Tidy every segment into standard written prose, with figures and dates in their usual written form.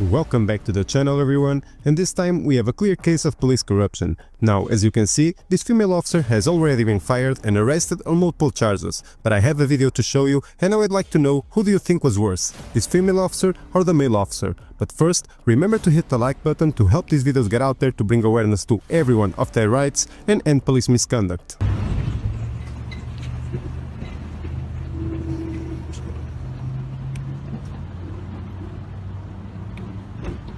Welcome back to the channel everyone, and this time we have a clear case of police corruption. Now, as you can see, this female officer has already been fired and arrested on multiple charges, but I have a video to show you and I would like to know who do you think was worse, this female officer or the male officer. But first, remember to hit the like button to help these videos get out there to bring awareness to everyone of their rights and end police misconduct.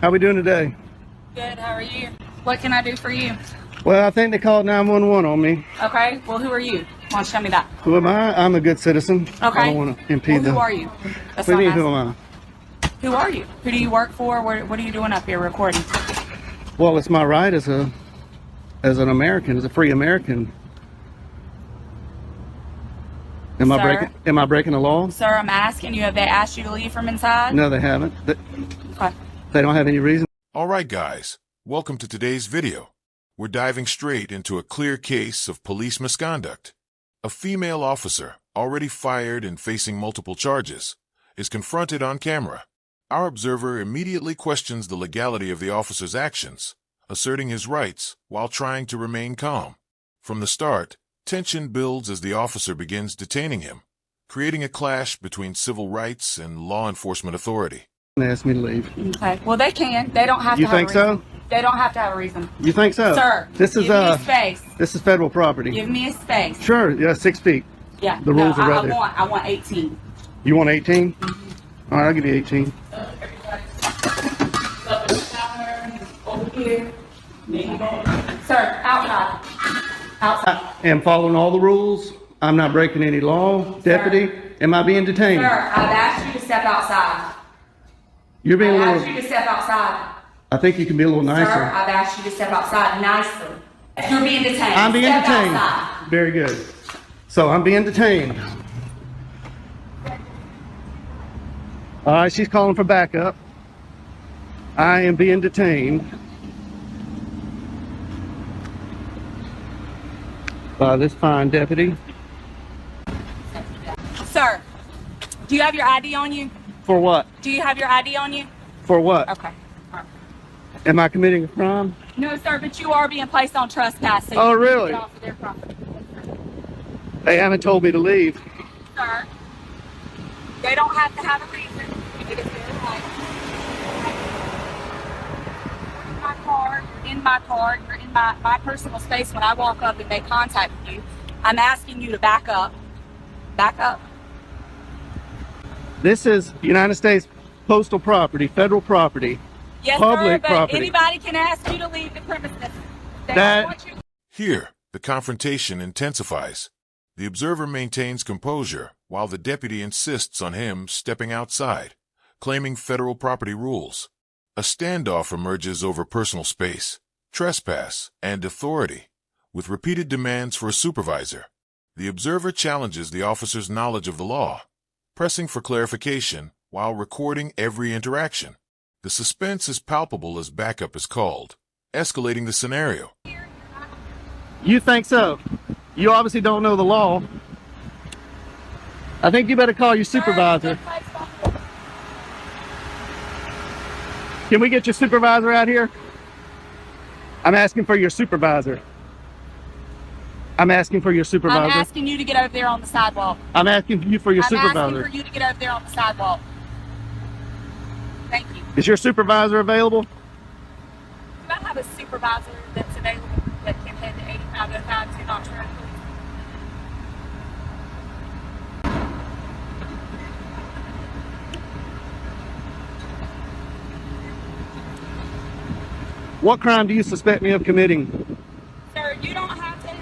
How we doing today? Good, how are you? What can I do for you? Well, I think they called 911 on me. Okay, well, who are you? Why don't you tell me that? Who am I? I'm a good citizen. Okay. I don't want to impede Well, who them. are you? That's What do you what mean, I'm who am asking. Who are you? Who do you work for? What are you doing up here recording? I? Well, it's my right as an American, as a free American. Am I breaking the law? Sir, I'm asking you, have they asked you to leave from inside? No, they haven't. Okay. They don't have any reason. Alright guys, welcome to today's video. We're diving straight into a clear case of police misconduct. A female officer, already fired and facing multiple charges, is confronted on camera. Our observer immediately questions the legality of the officer's actions, asserting his rights while trying to remain calm. From the start, tension builds as the officer begins detaining him, creating a clash between civil rights and law enforcement authority. They asked me to leave. Okay, well, they can. They don't have to You have a think reason. so? They don't have to have a reason. You think so? Sir, this is give me a space. This is federal property. Give me a space. Sure, yeah, 6 feet. Yeah, The rules are right there. I want 18. You want 18? All right, I'll give you 18. Sir, outside. Outside. I am following all the rules. I'm not breaking any law. Deputy, am I being detained? Sir, I've asked you to step outside. You're being a I've asked little. you to step outside. I think you can be a little Sir, nicer. I've asked you to step outside nicely. You're being detained. I'm being Step detained. outside. Very good. So I'm being detained. All right, she's calling for backup. I am being detained by this fine deputy. Sir, do you have your ID on you? For what? Do you have your ID on you? For what? Okay. All right. Am I committing a crime? No, sir, but you are being placed on trespass. So Oh, you need to really? get off of their property. They haven't told me to leave. Sir, they don't have to have a reason. It is their right. You're in my car. You're in my car. You're in my personal space. When I walk up and make contact with you, I'm asking you to back up. Back up. This is United States postal property, federal property. Yes, Public sir, but property. anybody can ask you to leave the premises. They That- don't want you. Here, the confrontation intensifies. The observer maintains composure while the deputy insists on him stepping outside, claiming federal property rules. A standoff emerges over personal space, trespass, and authority, with repeated demands for a supervisor. The observer challenges the officer's knowledge of the law, pressing for clarification while recording every interaction. The suspense is palpable as backup is called, escalating the scenario. You think so? You obviously don't know the law. I think you better call your supervisor. Can we get your supervisor out here? I'm asking for your supervisor. I'm asking for your I'm supervisor. asking you to get over there on the sidewalk. I'm asking you for your I'm supervisor. asking for you to get over there on the sidewalk. Thank you. Is your supervisor available? Do I have a supervisor that's available that can head to 8505 to Nocturne, please? What crime do you suspect me of committing? Sir, you don't have to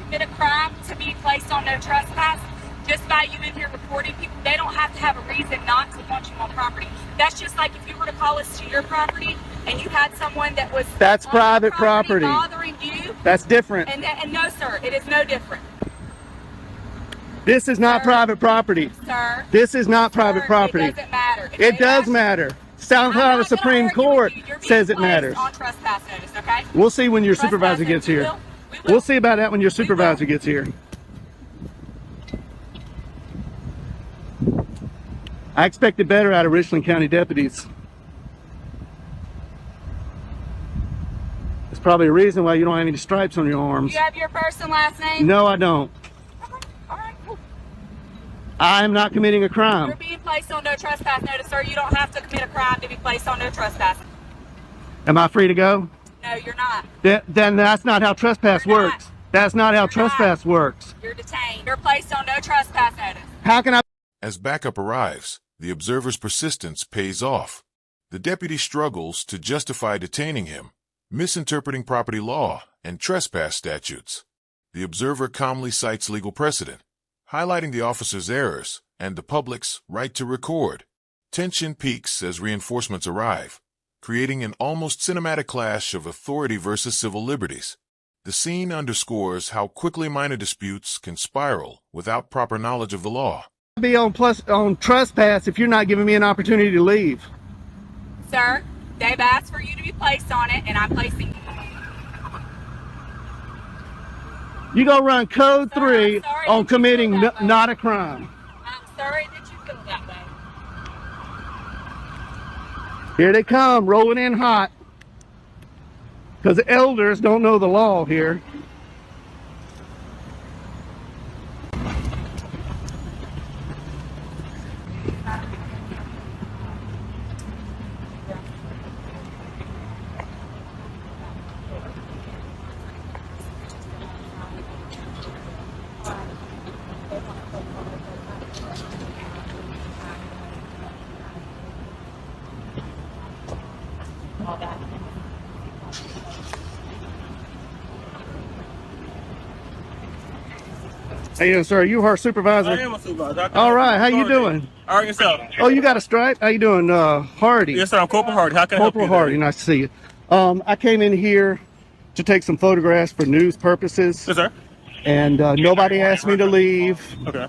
commit a crime to be placed on no trespass. Just by you in here reporting people, they don't have to have a reason not to want you on property. That's just like if you were to call us to your property and you had someone that was That's on private your property. bothering you. That's different. And no, sir, it is no different. This is not Sir. private property. Sir. This is not Sir, private property. It doesn't matter. If It they does ask- matter. South I'm Carolina not gonna Supreme argue Court with you. You're being says it placed matters. on trespass notice, okay? We'll see when your Trespass supervisor notice. gets We here. will. We will. We'll see about that when your will. supervisor gets here. I expected better out of Richland County deputies. There's probably a reason why you don't have any stripes on your arms. You have your first and last name? No, I don't. Okay. All right, cool. I am not committing a crime. You're being placed on no trespass notice, sir. You don't have to commit a crime to be placed on no trespass. Am I free to go? No, you're not. Then that's not how trespass You're not. works. That's not how You're trespass works. You're detained. You're placed on no trespass notice. How can I? As backup arrives, the observer's persistence pays off. The deputy struggles to justify detaining him, misinterpreting property law and trespass statutes. The observer calmly cites legal precedent, highlighting the officer's errors and the public's right to record. Tension peaks as reinforcements arrive, creating an almost cinematic clash of authority versus civil liberties. The scene underscores how quickly minor disputes can spiral without proper knowledge of the law. Be on trespass if you're not giving me an opportunity to leave. Sir, they've asked for you to be placed on it, and I'm placing you. You go run code Sir, 3 I'm sorry on that you committing feel that way. not a crime. I'm sorry that you feel that way. Here they come, rolling in hot. Because the elders don't know the law here. Hey, sir, you our supervisor? I am a supervisor. All right, how you doing? All right, yourself. Oh, you got a stripe? How you doing, Hardy? Yes, sir. I'm Corporal Hardy. How can I help Corporal you? Hardy, nice to see you. I came in here to take some photographs for news purposes, Yes, sir. and nobody asked me to leave. Okay.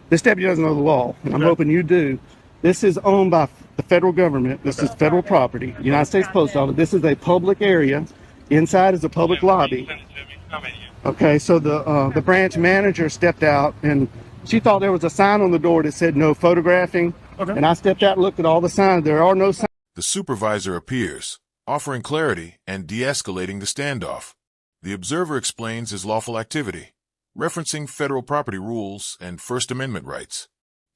This deputy doesn't know the law, and I'm hoping you do. This is owned by the federal government. This is federal property, United States Post Office. This is a public area. Inside is a public lobby. Okay, so the branch manager stepped out, and she thought there was a sign on the door that said no photographing. Okay. And I stepped out and looked at all the signs. There are no signs. The supervisor appears, offering clarity and de-escalating the standoff. The observer explains his lawful activity, referencing federal property rules and First Amendment rights.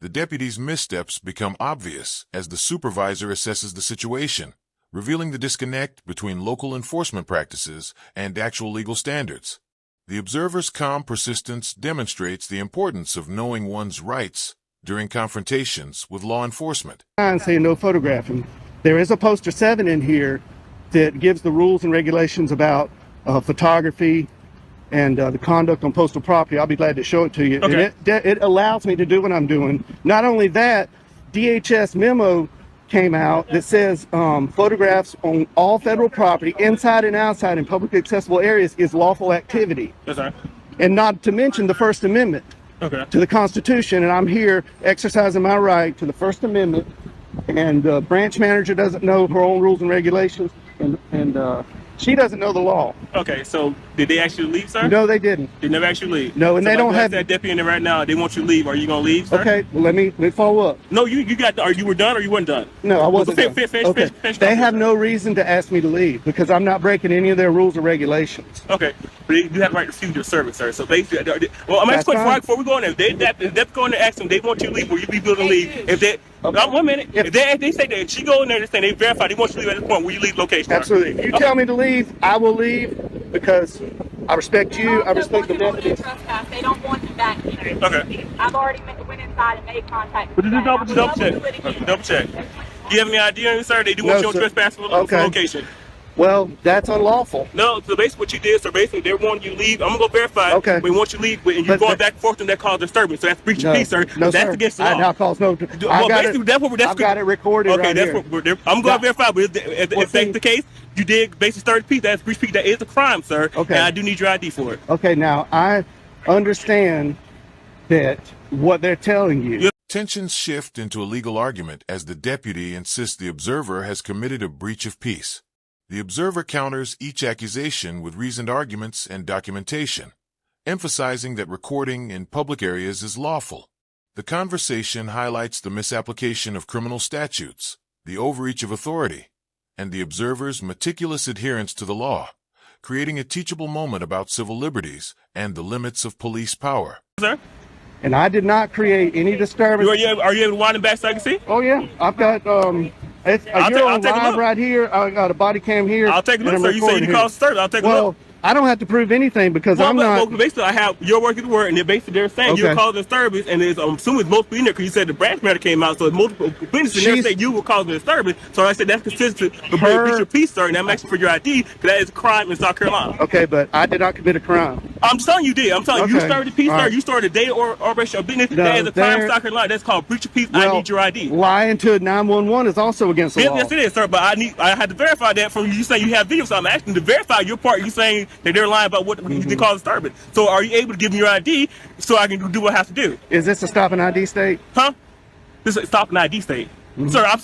The deputy's missteps become obvious as the supervisor assesses the situation, revealing the disconnect between local enforcement practices and actual legal standards. The observer's calm persistence demonstrates the importance of knowing one's rights during confrontations with law enforcement. Sign saying no photographing. There is a poster 7 in here that gives the rules and regulations about photography and the conduct on postal property. I'll be glad to show it to you. Okay. And it allows me to do what I'm doing. Not only that, DHS memo came out that says photographs on all federal property, inside and outside in publicly accessible areas, is lawful activity. Yes, sir. And not to mention the First Amendment Okay. to the Constitution, and I'm here exercising my right to the First Amendment, and the branch manager doesn't know her own rules and regulations, and she doesn't know the law. Okay. So did they actually leave, sir? No, they didn't. They never actually leave. No, and So they if I don't go ask have- that deputy in there right now. They want you to leave. Are you gonna leave, sir? Okay, well, let me follow up. No, you got. Are you were done or you weren't done? No, I wasn't. Finish, done. finish, Okay, finish they off have here. no reason to ask me to leave because I'm not breaking any of their rules or regulations. Okay, but you have the right to refuse your service, sir. So basically, well, I'm That's asking fine. before we go in there. If they go in there and ask them, they want you to leave, will you be willing to They leave? do. If they, Okay. 1 minute. If- If they say that she go in there and say they verify, they want you to leave at this point, will you leave location? sir? Absolutely. If you tell me to leave, I will leave because I respect you. I Also, respect the want you on deputy. no trespass. They don't want you back here. Okay. I've already went inside and made contact. But with just them. double I will check. do it again. Double check. Do you have any idea, sir? They do want No, you on sir. trespass for Okay. location. Well, that's unlawful. No, so basically what you did, so basically they want you to leave. I'm gonna go verify. Okay. We want you to leave, and you're But going the- back and forth, and that causes disturbance. So that's breach No, of peace, sir. no, That's sir. against the I law. now calls no. Well, I got basically, it. that's what that's I've got it recorded Okay, right that's here. what I'm going Yeah. to verify. But if Well, that's see- the case, you did basically stir the peace. That's breach of peace. That is a crime, sir. Okay. And I do need your ID for it. Okay, now I understand that what they're telling you. Yeah. Tensions shift into a legal argument as the deputy insists the observer has committed a breach of peace. The observer counters each accusation with reasoned arguments and documentation, emphasizing that recording in public areas is lawful. The conversation highlights the misapplication of criminal statutes, the overreach of authority, and the observer's meticulous adherence to the law, creating a teachable moment about civil liberties and the limits of police power. Sir? And I did not create any disturbance. Are you able to wind it back so I can see? Oh yeah, I've got it's I'll you're on take a live look. right here. I got a body cam here. I'll take a look, and sir. I'm You say you recording call here. disturbance. I'll take a Well, look. I don't have to prove anything because I'm not. Well, basically, I have your word is the word, and they're saying you're Okay. causing disturbance, and it's, I'm assuming it's multiple in there because you said the branch matter came out, so it's multiple witnesses in there She's- saying you were causing disturbance. So I said that's consistent with Her- breach of peace, sir, and I'm asking for your ID because that is a crime in South Carolina. Okay, but I did not commit a crime. I'm telling you did. I'm telling you, you Okay. started the peace, All sir. right. You started a day or operation of business. No, That is a crime in there- South Carolina. That's called breach of peace. I need your ID. Lying to 911 is also against the law. Yes, it is, sir. But I had to verify that from you saying you have video. So I'm asking to verify your part. You saying that they're lying about what they call disturbance. So are you able to give me your ID so I can do what I have to do? Is this a stop and ID state? Huh? This is stop an ID state, sir. I'm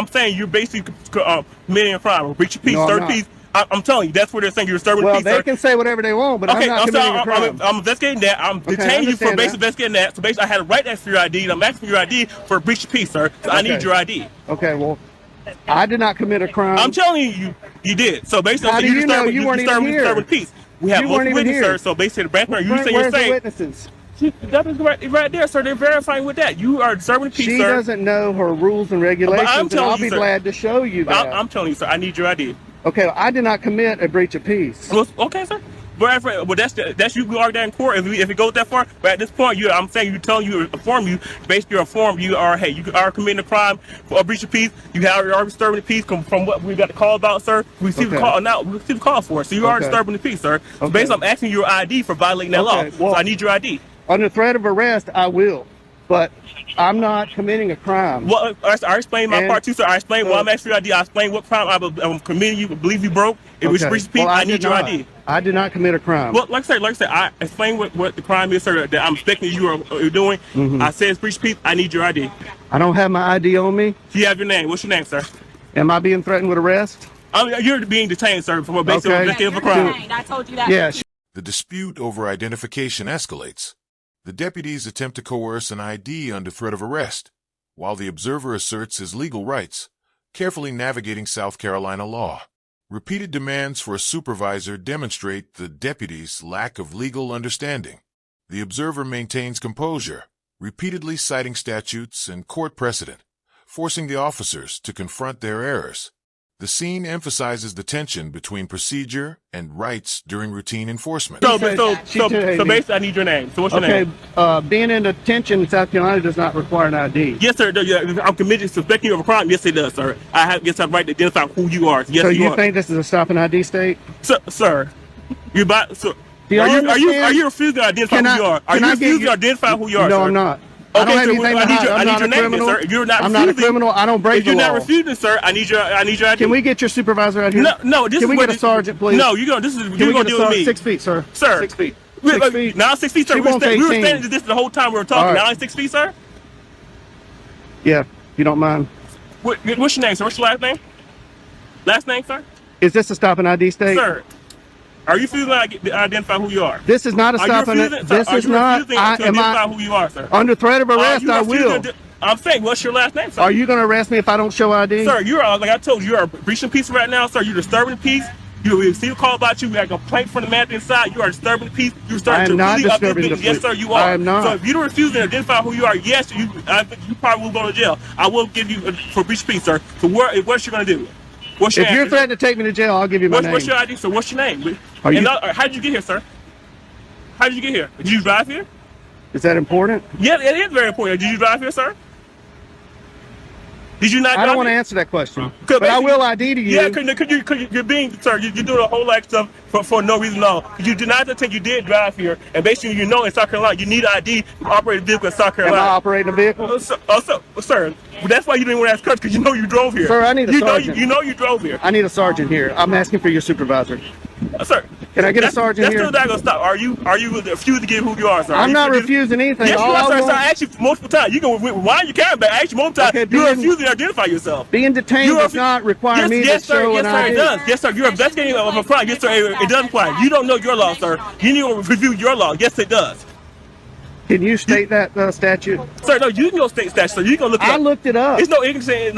saying you're basically committing a crime or breach of peace, No, I'm third not. peace. I'm telling you, that's what they're saying. You're disturbing Well, peace, they sir. can say whatever they want, but Okay, I'm not committing a crime. I'm investigating that. I'm detaining you for understand basically that. investigating that. So basically, I had to write that for your ID, and I'm asking for your ID for a breach of peace, sir. So I need Okay. your ID. Okay, well, I did not commit a crime. I'm telling you did. So basically, How do you know? You weren't even here. disturbing peace. We have You weren't multiple even witnesses, here. sir. So basically, the branch matter, Where's you're the saying. witnesses? That is right there, sir. They're verifying with that. You are disturbing peace, She sir. doesn't know her rules and regulations, and telling I'll you, be sir. glad to show you that. I'm telling you, sir. I need your ID. Okay, I did not commit a breach of peace. Well, okay, sir. Well, that's you can argue that in court if it goes that far. But at this point, I'm saying basically inform you are committing a crime for a breach of peace. You are disturbing the peace from what we got the call about, sir. We received Okay. a call now. We received a call for it. So you are Okay. disturbing the peace, sir. So Okay. basically, I'm asking your ID for violating that law. Okay, well- So I need your ID. Under threat of arrest, I will, but I'm not committing a crime. Well, I explained my And- part too, sir. I explained why I'm asking for your ID. I explained what crime I'm committing. You believe you broke. It was breach of peace. Well, I did need your not. ID. I did not commit a crime. Well, like I said, I explained what the crime is, sir, that I'm expecting you are doing. I said it's breach of peace. I need your ID. I don't have my ID on me. Do you have your name? What's your name, sir? Am I being threatened with arrest? You're being detained, sir, for basically Okay. investigating for You're crime. detained. I told you that. Yeah. The dispute over identification escalates. The deputies attempt to coerce an ID under threat of arrest, while the observer asserts his legal rights, carefully navigating South Carolina law. Repeated demands for a supervisor demonstrate the deputy's lack of legal understanding. The observer maintains composure, repeatedly citing statutes and court precedent, forcing the officers to confront their errors. The scene emphasizes the tension between procedure and rights during routine enforcement. So She said- basically, I need your name. So what's your Okay, name? being in detention in South Carolina does not require an ID. Yes, sir. Yeah, I'm committed to suspecting you of a crime. Yes, it does, sir. I have the right to identify who you are. Yes, So you you are. think this is a stop and ID state? Sir, you about so. Do you Are you understand? refusing to identify Can who I- you are? Are can you I get refusing your- to identify who you are? No, sir? I'm not. I don't Okay, have so anything I to need hide. your, I'm I need not your a name, criminal. sir. If you're not I'm not a refusing- criminal. I don't break If you're the not law. refusing, sir, I need your ID. Can we get your supervisor out here? No. This Can is we what get a sergeant, please? No, you're gonna. This is Can you're we gonna get a deal with sergeant? me, 6 feet, sir. sir. 6 feet. Wait, 6 feet. Now 6 feet, sir. She We were wants standing 18. to this the whole time we were talking. All right. Now it's 6 feet, sir. Yeah, if you don't mind. What's your name, sir? What's your last name? Last name, sir. Is this a stop and ID state? Sir, are you refusing to identify who you are? This is not a Are you stop and refusing? this Are is you not. refusing I to am identify I who you are, sir? under threat of Are arrest? you I refusing will. to- I'm saying, what's your last name, sir? Are you going to arrest me if I don't show ID? Sir, you are, like I told you, you are breaching peace right now, sir. You're disturbing the peace. You receive a call about you. We got a complaint from the manager inside. You are disturbing the peace. You're I starting am to not really up this disturbing the business. Yes, peace. sir, you are. I am not. So if you don't refuse to identify who you are, yes, you probably will go to jail. I will give you for breach of peace, sir. So what's you going to do? What's your If you're answer? threatening to take me to jail, I'll give you my name. What's your ID, sir? What's your name? Are you- How did you get here, sir? How did you get here? Did you drive here? Is that important? Yeah, it is very important. Did you drive here, sir? Did you not? I drive don't want to here? answer that question. 'Cause But I basically- will ID to you. Yeah, cause you're being, sir, you're doing a whole lot of stuff for no reason at all. You deny the thing you did drive here, and basically you know in South Carolina you need ID to operate a vehicle in South Am I Carolina. operating a vehicle? Sir, that's why you didn't want to ask questions, because you know you drove here. Sir, I need a you know sergeant. you know you drove here. I need a sergeant here. I'm asking for your supervisor. Sir, Can I get a sergeant that's here? still not gonna stop. Are you refusing to give who you are, sir? Are I'm you not refusing anything. Yes, you All are, I sir. want- I asked you multiple times. You can rewind your camera back. I asked you multiple times. Okay, You're being- refusing to identify yourself. Being detained You are does not require me yes, to sir. show Yes, an sir. ID. It does. Yes, sir. You're investigating of a crime. Yes, sir. It does apply. You don't know your law, sir. You need to review your law. Yes, it does. Can you state that statute? Sir, no, you can go state statute, sir. You can look it up. I looked it up. It's no ignorance in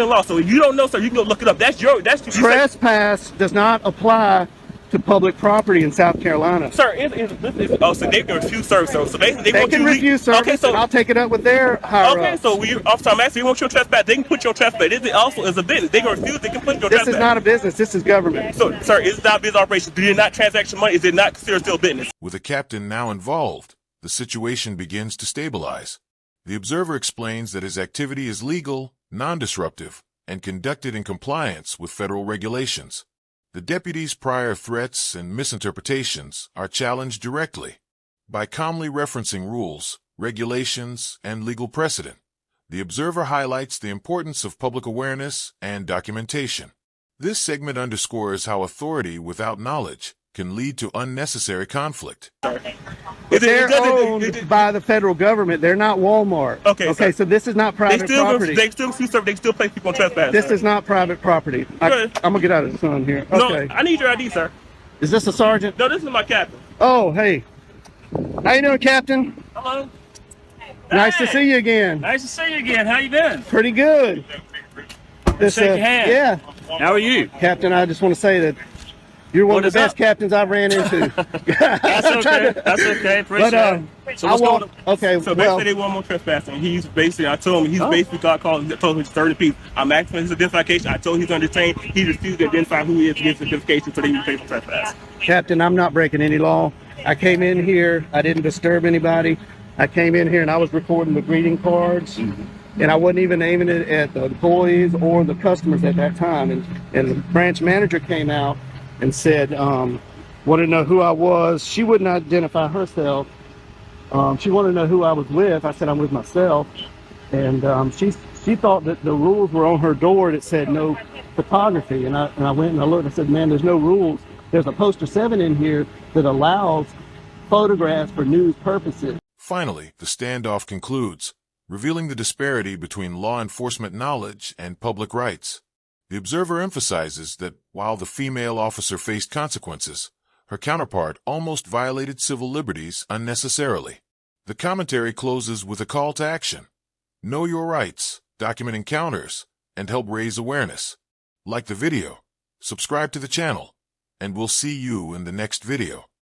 law. So if you don't know, sir, you can go look it up. That's your. Trespass does not apply to public property in South Carolina. Sir, so they can refuse service. So basically, They want can you refuse service, Okay, so and I'll take it up with their higher okay, ups. so officer, I'm asking you want your trespass. They can put your trespass. This also is a business. They can refuse. They can put your This trespass. is not a business. This is government. So, sir, is it not a business operation? Do you not transaction money? Is it not considered still business? With a captain now involved, the situation begins to stabilize. The observer explains that his activity is legal, non-disruptive, and conducted in compliance with federal regulations. The deputy's prior threats and misinterpretations are challenged directly. By calmly referencing rules, regulations, and legal precedent, the observer highlights the importance of public awareness and documentation. This segment underscores how authority without knowledge can lead to unnecessary conflict. They're owned by the federal government. They're not Walmart. Okay, so this is not private property. They still place people on trespass. This is not private property. I'm gonna get out of the sun here. Okay. No, I need your ID, sir. Is this a sergeant? No, this is my captain. Oh, hey. How you doing, Captain? Hello. Nice to see you again. Nice to see you again. How you been? Pretty good. Shake your hand. Yeah. How are you? Captain, I just want to say that you're one of the best captains I've ran into. That's okay. That's okay. Appreciate it. So what's going on? Okay. So basically, they want more trespassing. I told him basically got called. Told him he's 30 people. I'm asking for his identification. I told him he's undertained. He refused to identify who he is to get his identification, so they need to pay for trespass. Captain, I'm not breaking any law. I came in here. I didn't disturb anybody. I came in here and I was recording the greeting cards. And I wasn't even aiming it at the employees or the customers at that time. And the branch manager came out and said, wanted to know who I was. She wouldn't identify herself. She wanted to know who I was with. I said, I'm with myself. And she thought that the rules were on her door that said no photography. And I went and I looked and I said, man, there's no rules. There's a poster 7 in here that allows photographs for news purposes. Finally, the standoff concludes, revealing the disparity between law enforcement knowledge and public rights. The observer emphasizes that while the female officer faced consequences, her counterpart almost violated civil liberties unnecessarily. The commentary closes with a call to action. Know your rights, document encounters, and help raise awareness. Like the video, subscribe to the channel, and we'll see you in the next video.